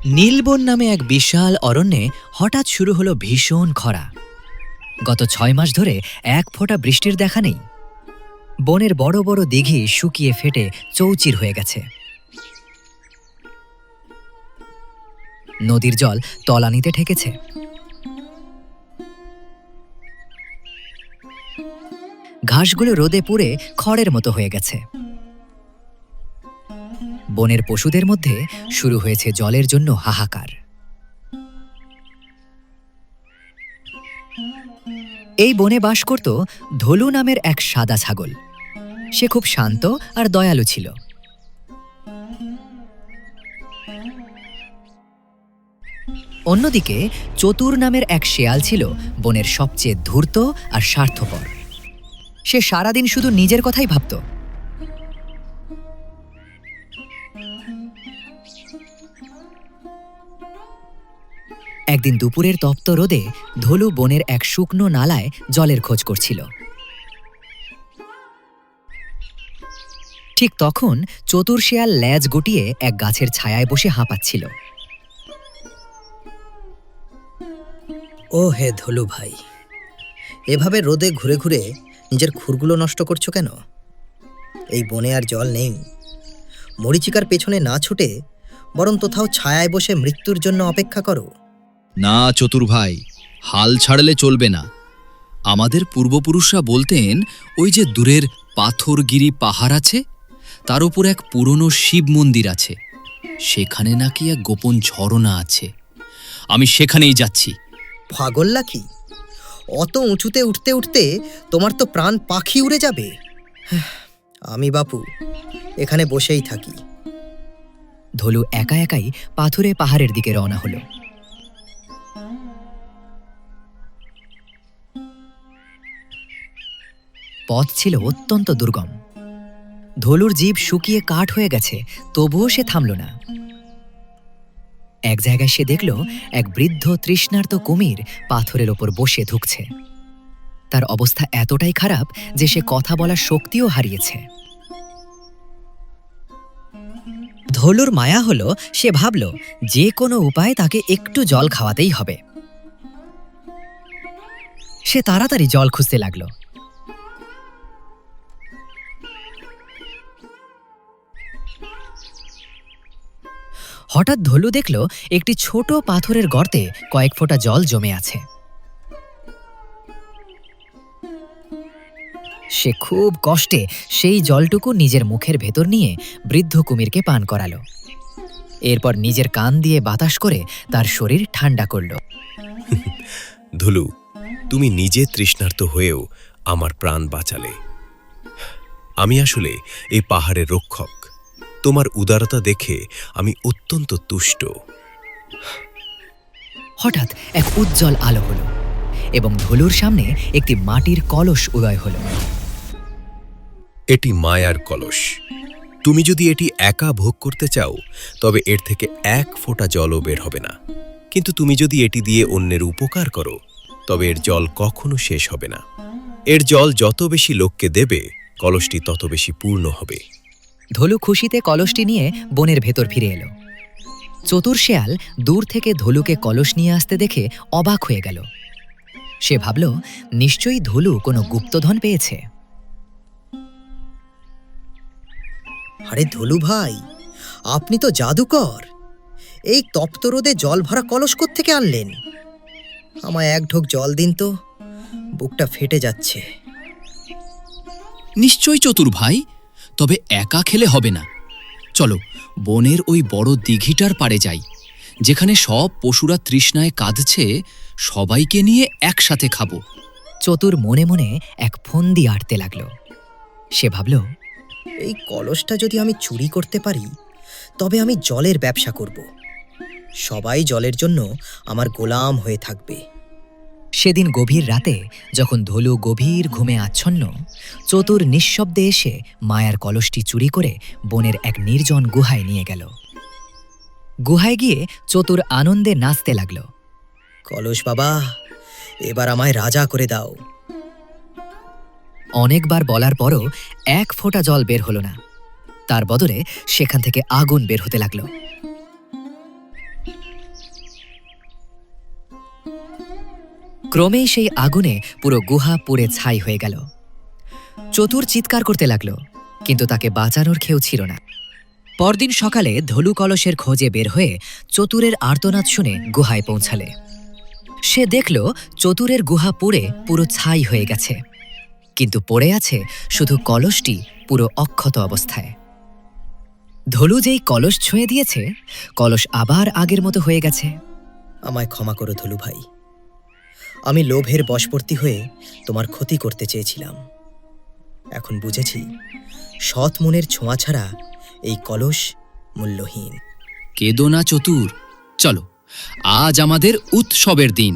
নীলবন নামে এক বিশাল অরণ্যে হঠাৎ শুরু হলো ভীষণ খরা। গত ৬ মাস ধরে এক ফোঁটা বৃষ্টির দেখা নেই। বনের বড় বড় দিঘি শুকিয়ে ফেটে চৌচির হয়ে গেছে। নদীর জল তলানিতে ঠেকেছে। ঘাসগুলো রোদে পুড়ে খড়ের মতো হয়ে গেছে। বনের পশুদের মধ্যে শুরু হয়েছে জলের জন্য হাহাকার। এই বনে বাস করত ধলু নামের এক সাদা ছাগল। সে খুব শান্ত আর দয়ালু ছিল। অন্যদিকে চতুর নামের এক শেয়াল ছিল বনের সবচেয়ে ধূর্ত আর স্বার্থপর। সে সারাদিন শুধু নিজের কথাই ভাবত। একদিন দুপুরের তপ্ত রোদে ধলু বনের এক শুকনো নালায় জলের খোঁজ করছিল। ঠিক তখন চতুর শেয়াল ল্যাজ গুটিয়ে এক গাছের ছায়ায় বসে হাঁপাচ্ছিল। ও হে ধলু ভাই, এভাবে রোদে ঘুরে ঘুরে নিজের খুরগুলো নষ্ট করছো কেন? এই বনে আর জল নেই। মরীচিকার পেছনে না ছুটে বরং কোথাও ছায়ায় বসে মৃত্যুর জন্য অপেক্ষা করো। না চতুর ভাই, হাল ছাড়লে চলবে না। আমাদের পূর্বপুরুষরা বলতেন, ওই যে দূরের পাথরগিরি পাহাড় আছে, তার উপর এক পুরনো শিব মন্দির আছে, সেখানে নাকি এক গোপন ঝরনা আছে। আমি সেখানেই যাচ্ছি। পাগল নাকি? অত উঁচুতে উঠতে উঠতে তোমার তো প্রাণ পাখি উড়ে যাবে। আমি বাপু এখানে বসেই থাকি। ধলু একা একাই পাথুরে পাহাড়ের দিকে রওনা হলো। পথ ছিল অত্যন্ত দুর্গম। ধলুর জিভ শুকিয়ে কাঠ হয়ে গেছে, তবুও সে থামল না। এক জায়গায় সে দেখল এক বৃদ্ধ তৃষ্ণার্ত কুমির পাথরের ওপর বসে ধুঁকছে। তার অবস্থা এতটাই খারাপ যে সে কথা বলার শক্তিও হারিয়েছে। ধলুর মায়া হলো, সে ভাবল যে কোনো উপায়ে তাকে একটু জল খাওয়াতেই হবে। সে তাড়াতাড়ি জল খুঁজতে লাগল। হঠাৎ ধলু দেখল একটি ছোট পাথরের গর্তে কয়েক ফোঁটা জল জমে আছে। সে খুব কষ্টে সেই জলটুকু নিজের মুখের ভেতর নিয়ে বৃদ্ধ কুমিরকে পান করালো। এরপর নিজের কান দিয়ে বাতাস করে তার শরীর ঠান্ডা করল। ধলু, তুমি নিজে তৃষ্ণার্ত হয়েও আমার প্রাণ বাঁচালে। আমি আসলে এই পাহাড়ের রক্ষক। তোমার উদারতা দেখে আমি অত্যন্ত তুষ্ট। হঠাৎ এক উজ্জ্বল আলো হলো এবং ধলুর সামনে একটি মাটির কলস উদয় হলো। এটি মায়ার কলস। তুমি যদি এটি একা ভোগ করতে চাও তবে এর থেকে এক ফোঁটা জলও বের হবে না। কিন্তু তুমি যদি এটি দিয়ে অন্যের উপকার করো তবে এর জল কখনো শেষ হবে না। এর জল যত বেশি লোককে দেবে কলসটি তত বেশি পূর্ণ হবে। ধলু খুশিতে কলসটি নিয়ে বনের ভেতর ফিরে এলো। চতুর শেয়াল দূর থেকে ধলুকে কলস নিয়ে আসতে দেখে অবাক হয়ে গেল। সে ভাবল, নিশ্চয়ই ধলু কোনো গুপ্তধন পেয়েছে। আরে ধলু ভাই, আপনি তো জাদুকর। এই তপ্ত রোদে জল ভরা কলস কোত্থেকে আনলেন? আমায় এক ঢোক জল দিন তো, বুকটা ফেটে যাচ্ছে। নিশ্চয় চতুর ভাই, তবে একা খেলে হবে না। চলো বনের ওই বড় দিঘিটার পাড়ে যাই, যেখানে সব পশুরা তৃষ্ণায় কাঁদছে। সবাইকে নিয়ে একসাথে খাবো। চতুর মনে মনে এক ফন্দি আঁটতে লাগল। সে ভাবল, এই কলসটা যদি আমি চুরি করতে পারি তবে আমি জলের ব্যবসা করব। সবাই জলের জন্য আমার গোলাম হয়ে থাকবে। সেদিন গভীর রাতে যখন ধলু গভীর ঘুমে আচ্ছন্ন, চতুর নিঃশব্দে এসে মায়ার কলসটি চুরি করে বনের এক নির্জন গুহায় নিয়ে গেল। গুহায় গিয়ে চতুর আনন্দে নাচতে লাগল। কলস বাবা, এবার আমায় রাজা করে দাও। অনেকবার বলার পরও এক ফোঁটা জল বের হলো না। তার বদলে সেখান থেকে আগুন বের হতে লাগল। ক্রমেই সেই আগুনে পুরো গুহা পুড়ে ছাই হয়ে গেল। চতুর চিৎকার করতে লাগল, কিন্তু তাকে বাঁচানোর কেউ ছিল না। পরদিন সকালে ধলু কলসের খোঁজে বের হয়ে চতুরের আর্তনাদ শুনে গুহায় পৌঁছালে। সে দেখল চতুরের গুহা পুড়ে পুরো ছাই হয়ে গেছে, কিন্তু পড়ে আছে শুধু কলসটি পুরো অক্ষত অবস্থায়। ধলু যেই কলস ছুঁয়ে দিয়েছে, কলস আবার আগের মতো হয়ে গেছে। আমায় ক্ষমা করো ধলু ভাই, আমি লোভের বশবর্তী হয়ে তোমার ক্ষতি করতে চেয়েছিলাম। এখন বুঝেছি সৎ মনের ছোঁয়া ছাড়া এই কলস মূল্যহীন। কেদো না চতুর, চলো আজ আমাদের উৎসবের দিন।